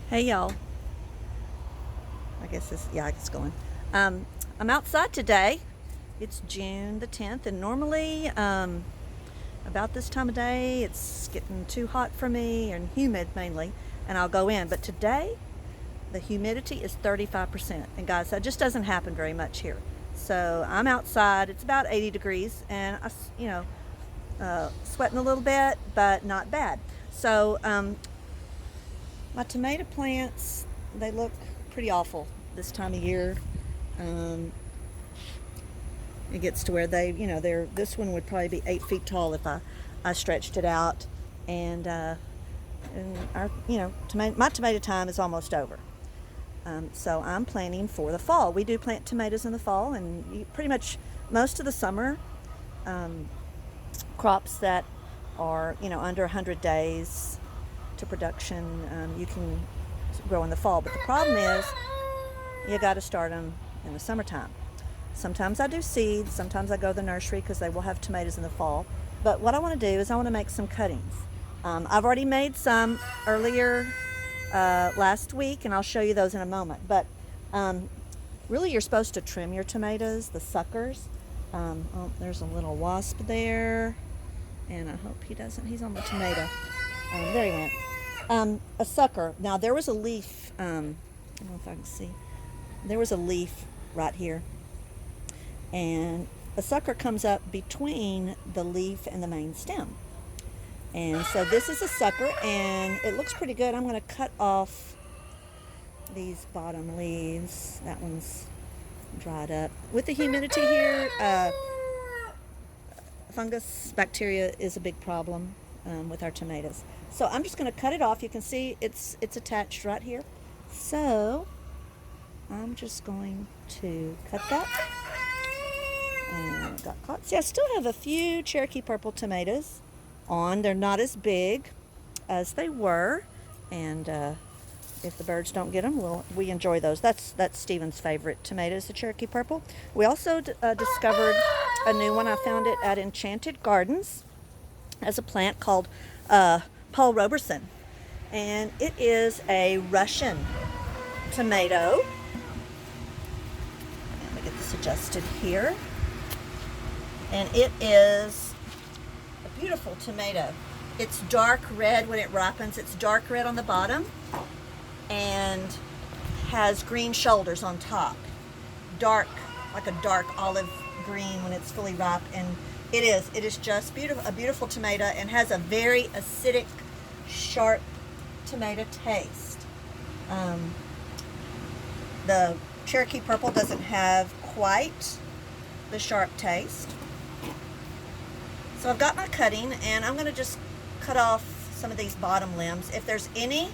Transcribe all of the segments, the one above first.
Hey y'all. I guess this, yeah, it's going. I'm outside today. It's June the 10th, and normally about this time of day it's getting too hot for me and humid mainly, and I'll go in. But today the humidity is 35%, and guys, that just doesn't happen very much here. So I'm outside. It's about 80 degrees, and sweating a little bit, but not bad. So my tomato plants, they look pretty awful this time of year. Um, it gets to where this one would probably be 8 feet tall if I stretched it out. And our, my tomato time is almost over. So I'm planning for the fall. We do plant tomatoes in the fall, and pretty much most of the summer crops that are, under 100 days to production, you can grow in the fall. But the problem is you got to start them in the summertime. Sometimes I do seeds, sometimes I go to the nursery because they will have tomatoes in the fall. But what I want to do is I want to make some cuttings. I've already made some earlier last week, and I'll show you those in a moment. But really, you're supposed to trim your tomatoes, the suckers. Oh, there's a little wasp there, and I hope he doesn't. He's on the tomato. There he went. A sucker. Now, there was a leaf. I don't know if I can see. There was a leaf right here, and a sucker comes up between the leaf and the main stem. And so this is a sucker, and it looks pretty good. I'm going to cut off these bottom leaves. That one's dried up. With the humidity here, fungus, bacteria is a big problem with our tomatoes. So I'm just going to cut it off. You can see it's attached right here. So I'm just going to cut that. And it got caught. See, I still have a few Cherokee purple tomatoes on. They're not as big as they were, and if the birds don't get them, we enjoy those. That's Stephen's favorite tomatoes, the Cherokee purple. We also discovered a new one. I found it at Enchanted Gardens as a plant called Paul Roberson, and it is a Russian tomato. Let me get this adjusted here. And it is a beautiful tomato. It's dark red when it ripens. It's dark red on the bottom and has green shoulders on top. Dark, like a dark olive green when it's fully ripe. And it is just beautiful, a beautiful tomato, and has a very acidic, sharp tomato taste. The Cherokee purple doesn't have quite the sharp taste. So I've got my cutting, and I'm going to just cut off some of these bottom limbs. If there's any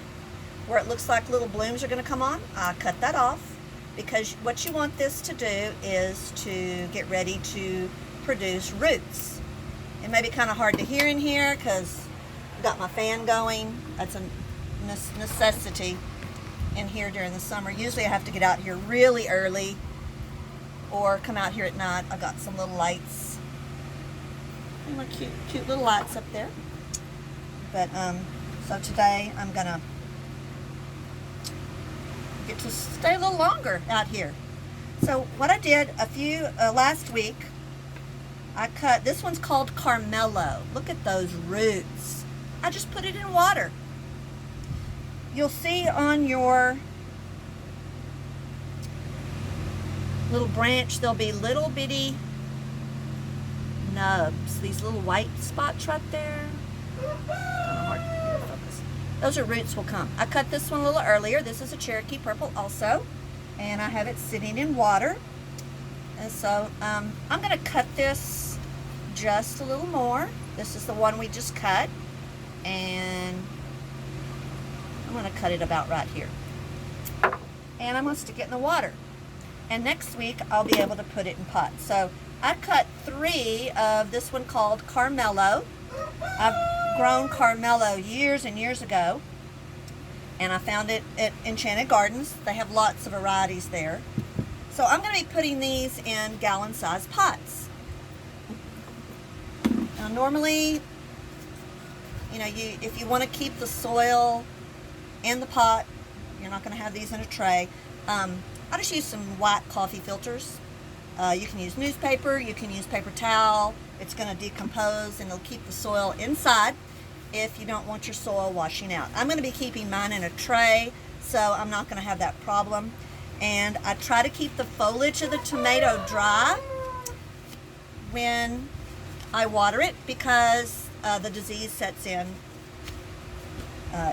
where it looks like little blooms are going to come on, I cut that off, because what you want this to do is to get ready to produce roots. It may be kind of hard to hear in here because I've got my fan going. That's a necessity in here during the summer. Usually I have to get out here really early or come out here at night. I've got some little lights. Cute little lights up there. But so today I'm gonna get to stay a little longer out here. So what I did last week, I cut, this one's called Carmelo. Look at those roots. I just put it in water. You'll see on your little branch there'll be little bitty nubs, these little white spots right there. Kind of hard to focus. Those are roots will come. I cut this one a little earlier. This is a Cherokee purple also, and I have it sitting in water. And so I'm going to cut this just a little more. This is the one we just cut, and I'm going to cut it about right here. And I'm going to stick it in the water. And next week I'll be able to put it in pots. So I cut 3 of this one called Carmelo. I've grown Carmelo years and years ago, and I found it at Enchanted Gardens. They have lots of varieties there. So I'm going to be putting these in gallon-sized pots. Now normally, if you want to keep the soil in the pot You're not going to have these in a tray. I just use some white coffee filters. You can use newspaper, you can use paper towel. It's going to decompose and it'll keep the soil inside if you don't want your soil washing out. I'm going to be keeping mine in a tray, so I'm not going to have that problem. And I try to keep the foliage of the tomato dry when I water it, because the disease sets in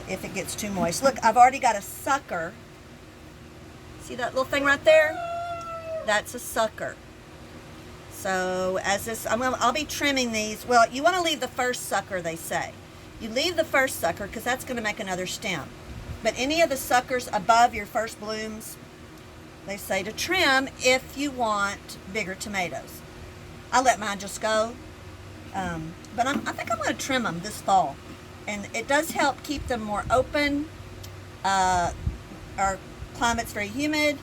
if it gets too moist. Look, I've already got a sucker. See that little thing right there? That's a sucker. So as this, I'll be trimming these. Well, you want to leave the first sucker, they say. You leave the first sucker because that's going to make another stem. But any of the suckers above your first blooms, they say to trim if you want bigger tomatoes. I let mine just go. But I think I'm going to trim them this fall. And it does help keep them more open. Our climate's very humid.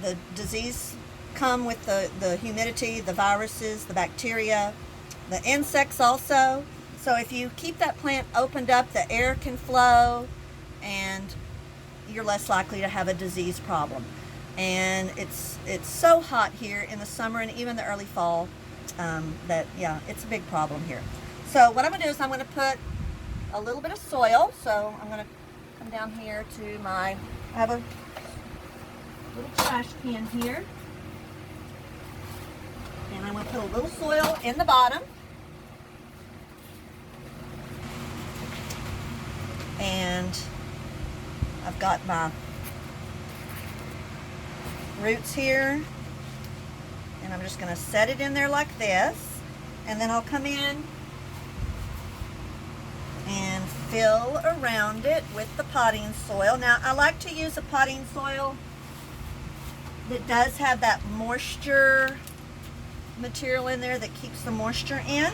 The disease come with the humidity, the viruses, the bacteria, the insects also. So if you keep that plant opened up, the air can flow and you're less likely to have a disease problem. And it's so hot here in the summer and even the early fall that, yeah, it's a big problem here. So what I'm going to do is I'm going to put a little bit of soil. So I'm going to come down here to I have a little trash can here. And I'm going to put a little soil in the bottom. And I've got my roots here. And I'm just going to set it in there like this. And then I'll come in and fill around it with the potting soil. Now, I like to use a potting soil that does have that moisture material in there that keeps the moisture in.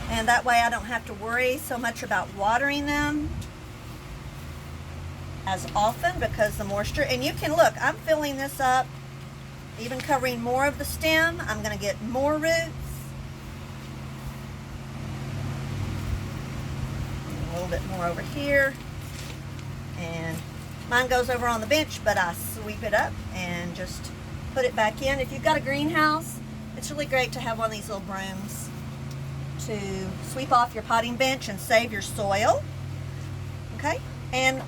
And that way I don't have to worry so much about watering them as often because the moisture. And you can look, I'm filling this up, even covering more of the stem. I'm going to get more roots. A little bit more over here. And mine goes over on the bench, but I sweep it up and just put it back in. If you've got a greenhouse, it's really great to have one of these little brooms to sweep off your potting bench and save your soil. Okay, and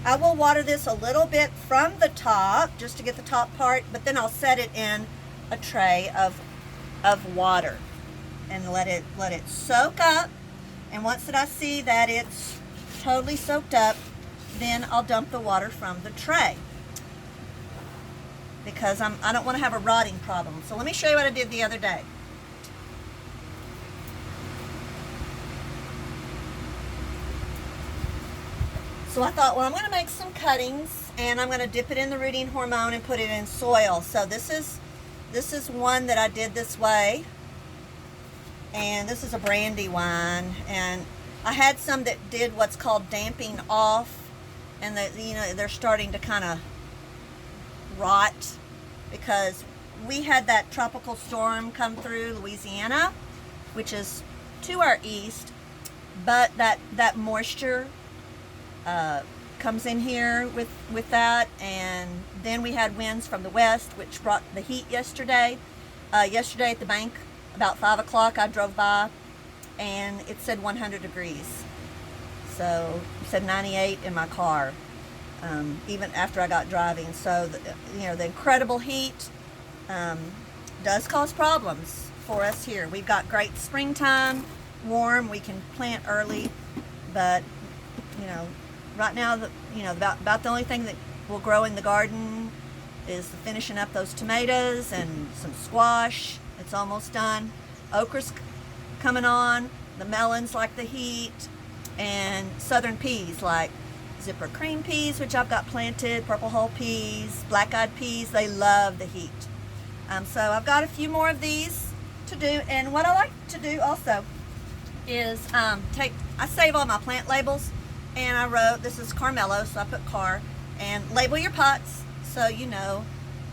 I will water this a little bit from the top just to get the top part, but then I'll set it in a tray of water and let it soak up. And once that I see that it's totally soaked up, then I'll dump the water from the tray because I don't want to have a rotting problem. So let me show you what I did the other day. So I thought, well, I'm going to make some cuttings and I'm going to dip it in the rooting hormone and put it in soil. So this is one that I did this way, and this is a brandy wine, and I had some that did what's called damping off, and they're starting to kind of rot because we had that tropical storm come through Louisiana, which is to our east, but that moisture comes in here with that, and then we had winds from the west, which brought the heat yesterday. Yesterday at the bank, about 5 o'clock, I drove by, and it said 100 degrees. So it said 98 in my car, even after I got driving. So the incredible heat does cause problems for us here. We've got great springtime, warm. We can plant early, but right now, about the only thing that will grow in the garden is finishing up those tomatoes and some squash. It's almost done. Okra's coming on. The melons like the heat, and southern peas like zipper cream peas, which I've got planted, purple hull peas, black-eyed peas. They love the heat. So I've got a few more of these to do. And what I like to do also is I save all my plant labels. And I wrote, this is Carmelo, so I put Car, and label your pots so you know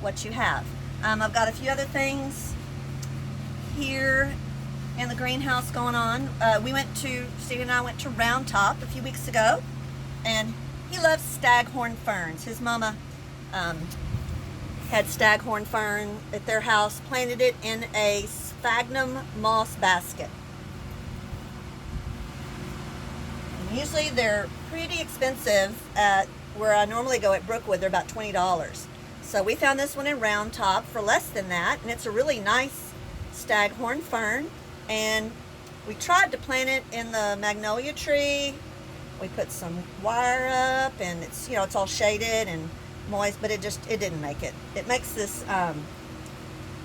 what you have. I've got a few other things here in the greenhouse going on. Steve and I went to Round Top a few weeks ago, and he loves Staghorn Ferns. His mama had Staghorn Fern at their house, planted it in a sphagnum moss basket. And usually they're pretty expensive at where I normally go at Brookwood. They're about $20. So we found this one in Round Top for less than that, and it's a really nice Staghorn Fern. And we tried to plant it in the magnolia tree. We put some wire up, and it's, it's all shaded and moist, but it didn't make it. It makes this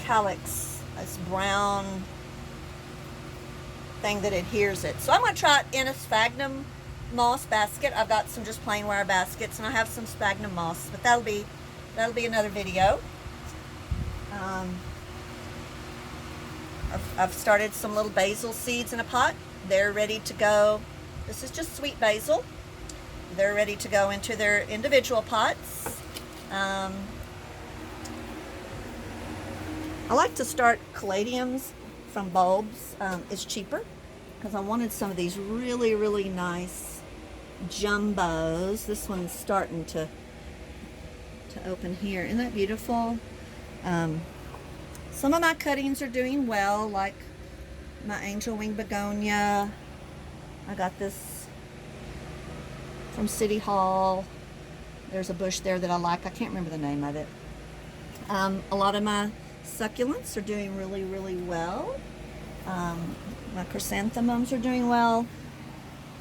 calyx, this brown thing that adheres it. So I'm going to try it in a sphagnum moss basket. I've got some just plain wire baskets, and I have some sphagnum moss, but that'll be another video. I've started some little basil seeds in a pot. They're ready to go. This is just sweet basil. They're ready to go into their individual pots. I like to start caladiums from bulbs. It's cheaper because I wanted some of these really, really nice jumbos. This one's starting to open here. Isn't that beautiful? Some of my cuttings are doing well, like my angel wing begonia. I got this from City Hall. There's a bush there that I like. I can't remember the name of it. A lot of my succulents are doing really, really well. My chrysanthemums are doing well.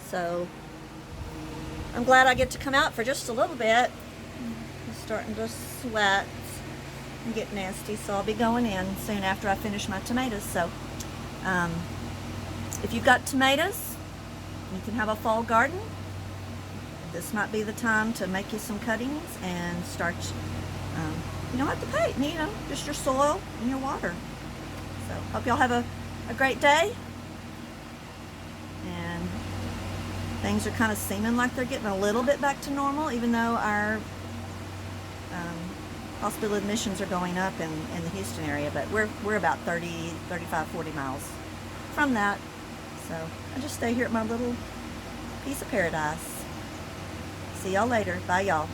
So I'm glad I get to come out for just a little bit. It's starting to sweat and get nasty, so I'll be going in soon after I finish my tomatoes. So if you've got tomatoes, you can have a fall garden. This might be the time to make you some cuttings and start. You don't have to pay, just your soil and your water. So hope y'all have a great day. And things are kind of seeming like they're getting a little bit back to normal, even though our hospital admissions are going up in the Houston area, but we're about 30, 35, 40 miles from that. So I just stay here at my little piece of paradise. See y'all later. Bye, y'all.